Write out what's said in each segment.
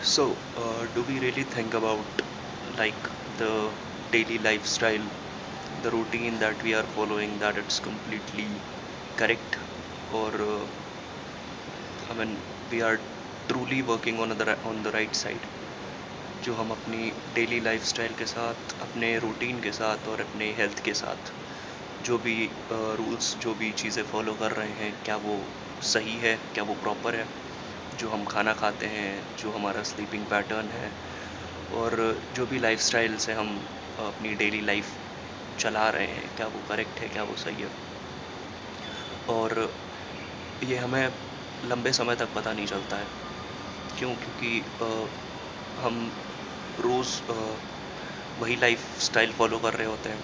So, do we really think about like the daily lifestyle, the routine that we are following, that it's completely correct, or I mean, we are truly working on the right side, जो हम अपनी daily lifestyle के साथ, अपने routine के साथ और अपने हेल्थ के साथ जो भी रूल्स, जो भी चीज़ें फॉलो कर रहे हैं, क्या वो सही है, क्या वो प्रॉपर है? जो हम खाना खाते हैं, जो हमारा स्लीपिंग पैटर्न है और जो भी लाइफ़स्टाइल से हम अपनी डेली लाइफ़ चला रहे हैं, क्या वो करेक्ट है, क्या वो सही है? और ये हमें लंबे समय तक पता नहीं चलता है। क्यों? क्योंकि हम रोज़ वही लाइफ़स्टाइल फ़ॉलो कर रहे होते हैं।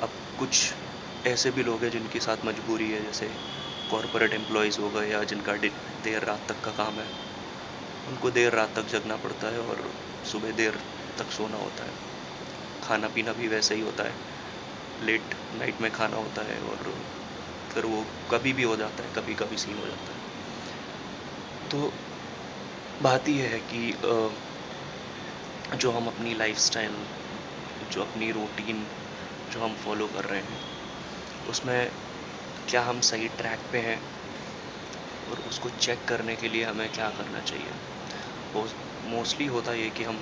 अब कुछ ऐसे भी लोग हैं जिनके साथ मजबूरी है, जैसे कॉर्पोरेट एम्प्लॉइज़ हो गए या जिनका देर रात तक का काम है। उनको देर रात तक जगना पड़ता है और सुबह देर तक सोना होता है। खाना-पीना भी वैसे ही होता है, लेट नाइट में खाना होता है और फिर वो कभी भी हो जाता है, कभी-कभी सीन हो जाता है। तो बात ये है कि जो हम अपनी लाइफ़स्टाइल, जो अपनी रूटीन जो हम फ़ॉलो कर रहे हैं, उसमें क्या हम सही ट्रैक पे हैं और उसको चेक करने के लिए हमें क्या करना चाहिए? मोस्टली होता ये कि हम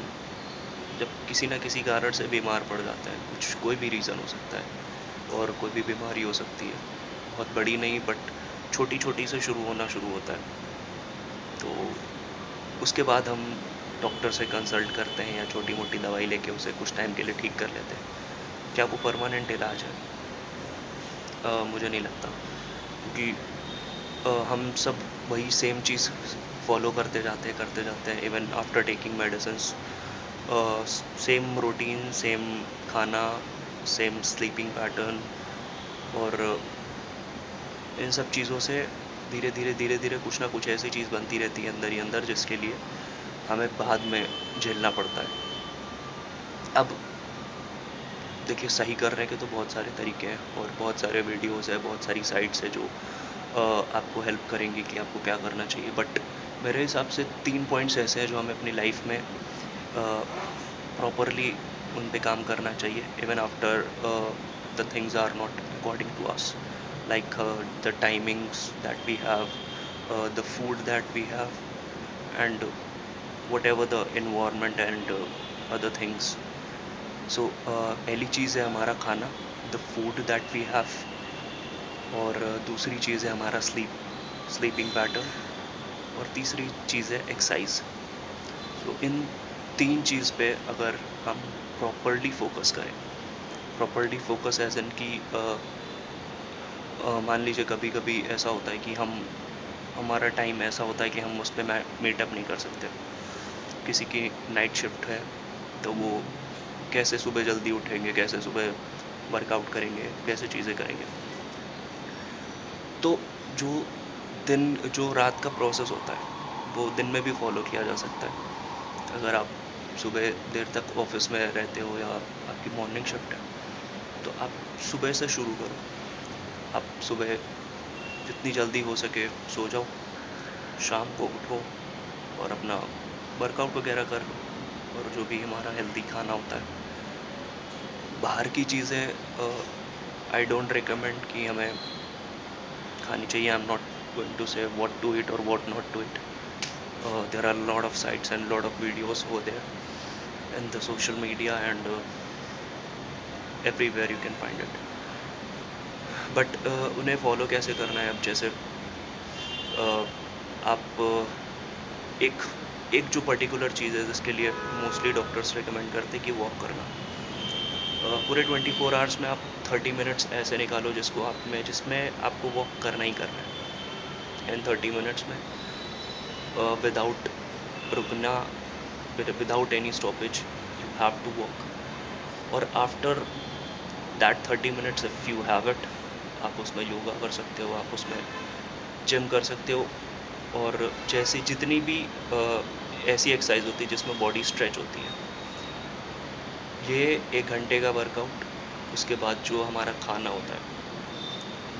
जब किसी न किसी कारण से बीमार पड़ जाते हैं, कुछ कोई भी रीज़न हो सकता है और कोई भी बीमारी हो सकती है। बहुत बड़ी नहीं, बट छोटी-छोटी से शुरू होना शुरू होता है। तो उसके बाद हम डॉक्टर से कंसल्ट करते हैं या छोटी-मोटी दवाई लेके उसे कुछ टाइम के लिए ठीक कर लेते हैं। क्या वो परमानेंट इलाज है? मुझे नहीं लगता, क्योंकि हम सब वही सेम चीज़ फ़ॉलो करते जाते हैं even after taking medicines. Same routine, same खाना, सेम स्लीपिंग पैटर्न और इन सब चीज़ों से धीरे-धीरे कुछ ना कुछ ऐसी चीज़ बनती रहती है अंदर ही अंदर, जिसके लिए हमें बाद में झेलना पड़ता है। अब देखिए, सही करने के तो बहुत सारे तरीके हैं और बहुत सारे वीडियोज़ हैं, बहुत सारी साइट्स हैं जो आपको हेल्प करेंगी कि आपको क्या करना चाहिए। बट मेरे हिसाब से 3 पॉइंट्स ऐसे हैं जो हमें अपनी लाइफ़ में प्रॉपरली उन पे काम करना चाहिए even after the things are not according to us, like the timings that we have, the food that we have and whatever the environment and other things. So पहली चीज़ है हमारा खाना, the food that we have, और दूसरी चीज़ है हमारा sleeping pattern, और तीसरी चीज़ है एक्सरसाइज। सो इन 3 चीज़ पे अगर हम प्रॉपरली फोकस करें, प्रॉपरली फोकस एज़ इन कि मान लीजिए कभी-कभी ऐसा होता है कि हमारा टाइम ऐसा होता है कि हम उस पे मीटअप नहीं कर सकते। किसी की नाइट शिफ्ट है, तो वो कैसे सुबह जल्दी उठेंगे, कैसे सुबह वर्कआउट करेंगे, कैसे चीज़ें करेंगे। तो जो जो रात का प्रोसेस होता है, वो दिन में भी फ़ॉलो किया जा सकता है। अगर आप सुबह देर तक ऑफ़िस में रहते हो या आपकी मॉर्निंग शिफ्ट है, तो आप सुबह से शुरू करो। आप सुबह जितनी जल्दी हो सके सो जाओ, शाम को उठो और अपना वर्कआउट वगैरह कर लो, और जो भी हमारा हेल्दी खाना होता है, बाहर की चीज़ें आई डोंट रिकमेंड कि हमें खानी चाहिए। I am not going to say what to eat और what not to eat. There are a lot of sites and lot of videos over there in the social media and everywhere you can find it. But उन्हें follow कैसे करना है? अब जैसे आप एक एक जो पर्टिकुलर चीज़ है जिसके लिए मोस्टली डॉक्टर्स रिकमेंड करते हैं कि वॉक करना। पूरे 24 आवर्स में आप 30 मिनट्स ऐसे निकालो जिसमें आपको वॉक करना ही करना है। इन 30 मिनट्स में विदाउट रुकना, without any stoppage, you have to walk. और after that 30 minutes if you have it, आप उसमें योगा कर सकते हो, आप उसमें जिम कर सकते हो, और जैसी जितनी भी ऐसी एक्सरसाइज होती है जिसमें बॉडी स्ट्रेच होती है, ये 1 घंटे का वर्कआउट। उसके बाद जो हमारा खाना होता है,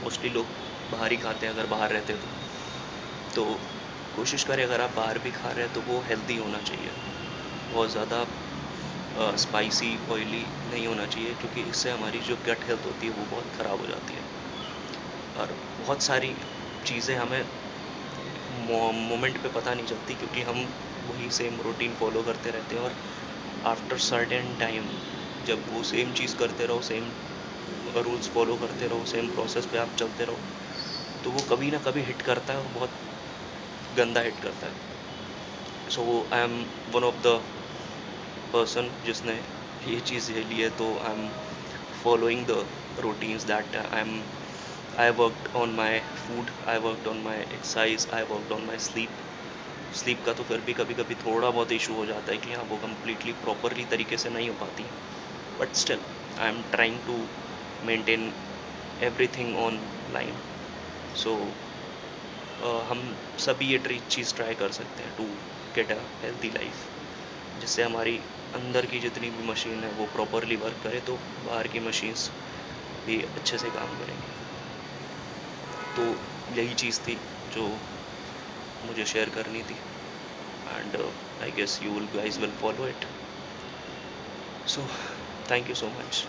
मोस्टली लोग बाहर ही खाते हैं अगर बाहर रहते हैं तो कोशिश करें अगर आप बाहर भी खा रहे हैं तो वो हेल्दी होना चाहिए, बहुत ज़्यादा स्पाइसी ऑयली नहीं होना चाहिए, क्योंकि इससे हमारी जो गट हेल्थ होती है वो बहुत ख़राब हो जाती है। और बहुत सारी चीज़ें हमें मोमेंट पे पता नहीं चलती, क्योंकि हम वही सेम रूटीन फॉलो करते रहते हैं, और आफ्टर सर्टेन टाइम जब वो सेम चीज़ करते रहो, सेम रूल्स फॉलो करते रहो, सेम प्रोसेस पे आप चलते रहो, तो वो कभी ना कभी हिट करता है, और बहुत गंदा हिट करता है। So I am one of the person जिसने ये चीज़ झेली है, तो I am following the routines that I worked on my food, I worked on my exercise, I worked on my sleep. Sleep का तो फिर भी कभी कभी थोड़ा बहुत इशू हो जाता है कि हाँ वो कम्प्लीटली प्रॉपरली तरीके से नहीं हो पाती, but still I am trying to maintain everything on line. सो हम सभी ये चीज़ ट्राई कर सकते हैं to get a healthy life, जिससे हमारी अंदर की जितनी भी मशीन है वो प्रॉपरली वर्क करे, तो बाहर की मशीन्स भी अच्छे से काम करेंगी। तो यही चीज़ थी जो मुझे शेयर करनी थी, and I guess you will guys will follow it. So thank you so much.